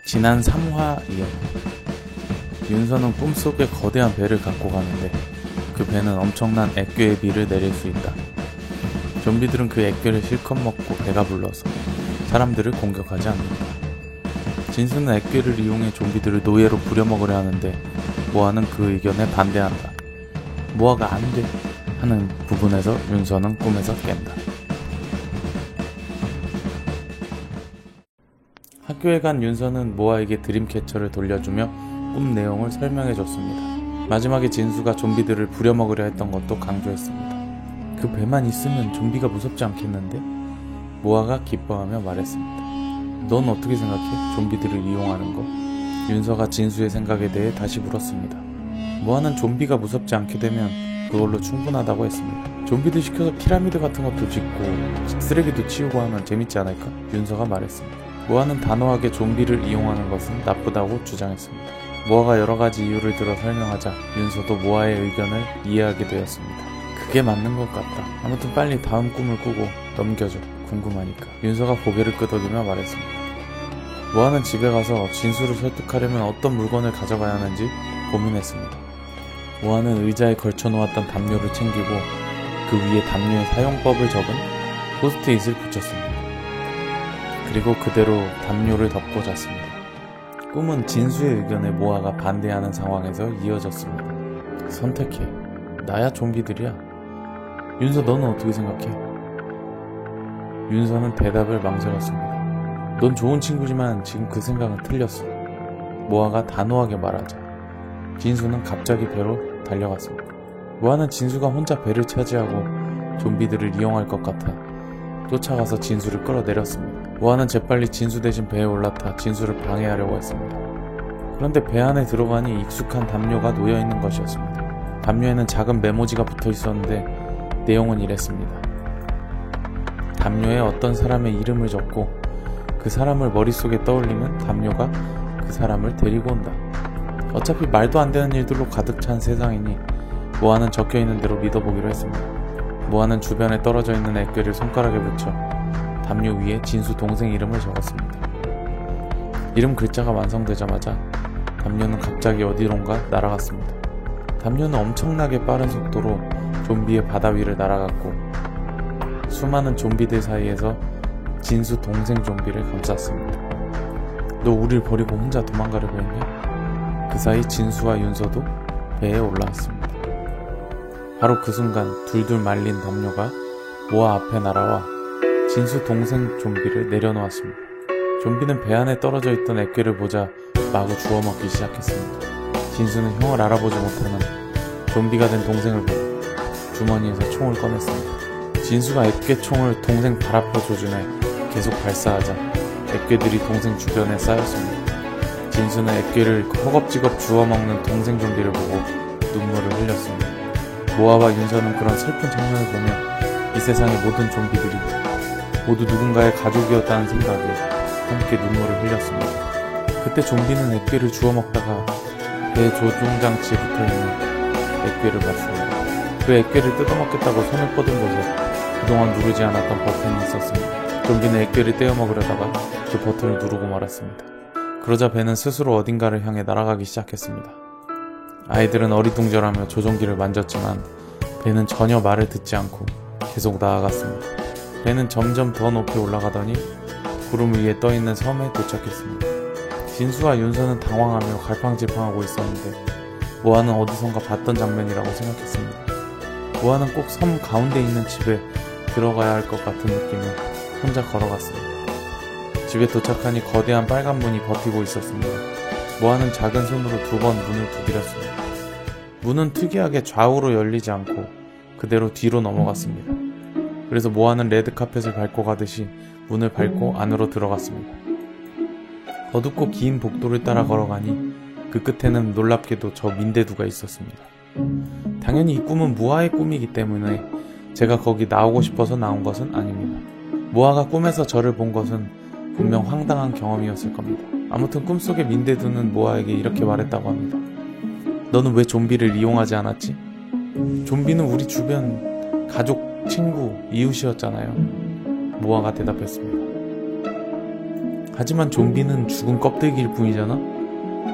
지난 3화 이어 윤서는 꿈속에 거대한 배를 갖고 가는데 그 배는 엄청난 액괴의 비를 내릴 수 있다. 좀비들은 그 액괴를 실컷 먹고 배가 불러서 사람들을 공격하지 않는다. 진수는 액괴를 이용해 좀비들을 노예로 부려먹으려 하는데 모아는 그 의견에 반대한다. 모아가 안 돼 하는 부분에서 윤서는 꿈에서 깬다. 학교에 간 윤서는 모아에게 드림캐쳐를 돌려주며 꿈 내용을 설명해줬습니다. 마지막에 진수가 좀비들을 부려먹으려 했던 것도 강조했습니다. 그 배만 있으면 좀비가 무섭지 않겠는데? 모아가 기뻐하며 말했습니다. 넌 어떻게 생각해? 좀비들을 이용하는 거? 윤서가 진수의 생각에 대해 다시 물었습니다. 모아는 좀비가 무섭지 않게 되면 그걸로 충분하다고 했습니다. 좀비들 시켜서 피라미드 같은 것도 짓고 쓰레기도 치우고 하면 재밌지 않을까? 윤서가 말했습니다. 모아는 단호하게 좀비를 이용하는 것은 나쁘다고 주장했습니다. 모아가 여러가지 이유를 들어 설명하자 윤서도 모아의 의견을 이해하게 되었습니다. 그게 맞는 것 같다. 아무튼 빨리 다음 꿈을 꾸고 넘겨줘. 궁금하니까. 윤서가 고개를 끄덕이며 말했습니다. 모아는 집에 가서 진수를 설득하려면 어떤 물건을 가져가야 하는지 고민했습니다. 모아는 의자에 걸쳐놓았던 담요를 챙기고 그 위에 담요의 사용법을 적은 포스트잇을 붙였습니다. 그리고 그대로 담요를 덮고 잤습니다. 꿈은 진수의 의견에 모아가 반대하는 상황에서 이어졌습니다. 선택해. 나야 좀비들이야. 윤서 너는 어떻게 생각해? 윤서는 대답을 망설였습니다. 넌 좋은 친구지만 지금 그 생각은 틀렸어. 모아가 단호하게 말하자 진수는 갑자기 배로 달려갔습니다. 모아는 진수가 혼자 배를 차지하고 좀비들을 이용할 것 같아 쫓아가서 진수를 끌어내렸습니다. 모아는 재빨리 진수 대신 배에 올라타 진수를 방해하려고 했습니다. 그런데 배 안에 들어가니 익숙한 담요가 놓여있는 것이었습니다. 담요에는 작은 메모지가 붙어 있었는데 내용은 이랬습니다. 담요에 어떤 사람의 이름을 적고 그 사람을 머릿속에 떠올리면 담요가 그 사람을 데리고 온다. 어차피 말도 안 되는 일들로 가득 찬 세상이니 모아는 적혀있는 대로 믿어보기로 했습니다. 모아는 주변에 떨어져 있는 액괴를 손가락에 붙여 담요 위에 진수 동생 이름을 적었습니다. 이름 글자가 완성되자마자 담요는 갑자기 어디론가 날아갔습니다. 담요는 엄청나게 빠른 속도로 좀비의 바다 위를 날아갔고 수많은 좀비들 사이에서 진수 동생 좀비를 감쌌습니다. 너 우릴 버리고 혼자 도망가려고 했냐? 그 사이 진수와 윤서도 배에 올라왔습니다. 바로 그 순간 둘둘 말린 담요가 모아 앞에 날아와 진수 동생 좀비를 내려놓았습니다. 좀비는 배 안에 떨어져 있던 액괴를 보자 마구 주워먹기 시작했습니다. 진수는 형을 알아보지 못하는 좀비가 된 동생을 보고 주머니에서 총을 꺼냈습니다. 진수가 액괴 총을 동생 발 앞으로 조준해 계속 발사하자 액괴들이 동생 주변에 쌓였습니다. 진수는 액괴를 허겁지겁 주워먹는 동생 좀비를 보고 눈물을 흘렸습니다. 모아와 윤서는 그런 슬픈 장면을 보며 이 세상의 모든 좀비들이 모두 누군가의 가족이었다는 생각에 함께 눈물을 흘렸습니다. 그때 좀비는 액괴를 주워먹다가 배 조종장치에 붙어있는 액괴를 봤습니다. 그 액괴를 뜯어먹겠다고 손을 뻗은 곳에 그동안 누르지 않았던 버튼이 있었습니다. 좀비는 액괴를 떼어먹으려다가 그 버튼을 누르고 말았습니다. 그러자 배는 스스로 어딘가를 향해 날아가기 시작했습니다. 아이들은 어리둥절하며 조종기를 만졌지만 배는 전혀 말을 듣지 않고 계속 나아갔습니다. 배는 점점 더 높이 올라가더니 구름 위에 떠있는 섬에 도착했습니다. 진수와 윤서는 당황하며 갈팡질팡하고 있었는데 모아는 어디선가 봤던 장면이라고 생각했습니다. 모아는 꼭 섬 가운데 있는 집에 들어가야 할 것 같은 느낌에 혼자 걸어갔습니다. 집에 도착하니 거대한 빨간 문이 버티고 있었습니다. 모아는 작은 손으로 2번 문을 두드렸습니다. 문은 특이하게 좌우로 열리지 않고 그대로 뒤로 넘어갔습니다. 그래서 모아는 레드카펫을 밟고 가듯이 문을 밟고 안으로 들어갔습니다. 어둡고 긴 복도를 따라 걸어가니 그 끝에는 놀랍게도 저 민대두가 있었습니다. 당연히 이 꿈은 모아의 꿈이기 때문에 제가 거기 나오고 싶어서 나온 것은 아닙니다. 모아가 꿈에서 저를 본 것은 분명 황당한 경험이었을 겁니다. 아무튼 꿈속의 민대두는 모아에게 이렇게 말했다고 합니다. 너는 왜 좀비를 이용하지 않았지? 좀비는 우리 주변 가족, 친구, 이웃이었잖아요. 모아가 대답했습니다. 하지만 좀비는 죽은 껍데기일 뿐이잖아?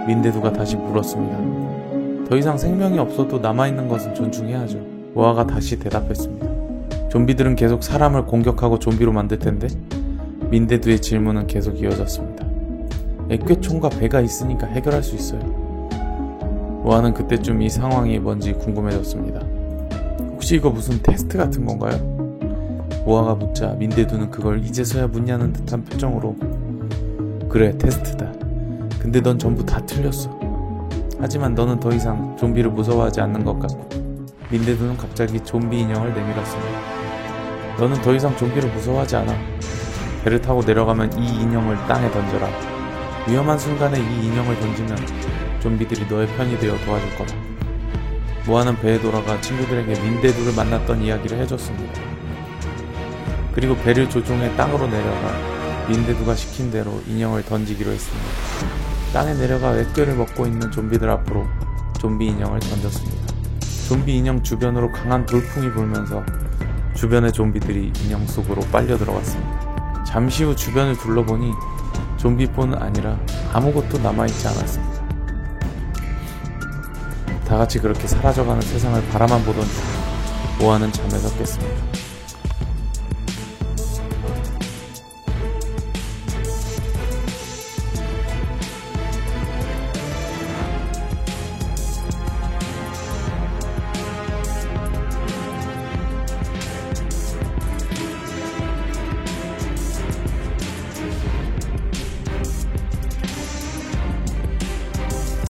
민데두가 다시 물었습니다. 더 이상 생명이 없어도 남아있는 것은 존중해야죠. 모아가 다시 대답했습니다. 좀비들은 계속 사람을 공격하고 좀비로 만들 텐데? 민데두의 질문은 계속 이어졌습니다. 액괴총과 배가 있으니까 해결할 수 있어요. 모아는 그때쯤 이 상황이 뭔지 궁금해졌습니다. 혹시 이거 무슨 테스트 같은 건가요? 모아가 묻자 민데두는 그걸 이제서야 묻냐는 듯한 표정으로 그래, 테스트다. 근데 넌 전부 다 틀렸어. 하지만 너는 더 이상 좀비를 무서워하지 않는 것 같고. 민데두는 갑자기 좀비 인형을 내밀었습니다. 너는 더 이상 좀비를 무서워하지 않아. 배를 타고 내려가면 이 인형을 땅에 던져라. 위험한 순간에 이 인형을 던지면 좀비들이 너의 편이 되어 도와줄 거다. 모아는 배에 돌아가 친구들에게 민데두를 만났던 이야기를 해줬습니다. 그리고 배를 조종해 땅으로 내려가 민데두가 시킨 대로 인형을 던지기로 했습니다. 땅에 내려가 액괴를 먹고 있는 좀비들 앞으로 좀비 인형을 던졌습니다. 좀비 인형 주변으로 강한 돌풍이 불면서 주변의 좀비들이 인형 속으로 빨려 들어갔습니다. 잠시 후 주변을 둘러보니 좀비뿐 아니라 아무것도 남아있지 않았습니다. 다같이 그렇게 사라져가는 세상을 바라만 보던 중 모아는 잠에서 깼습니다.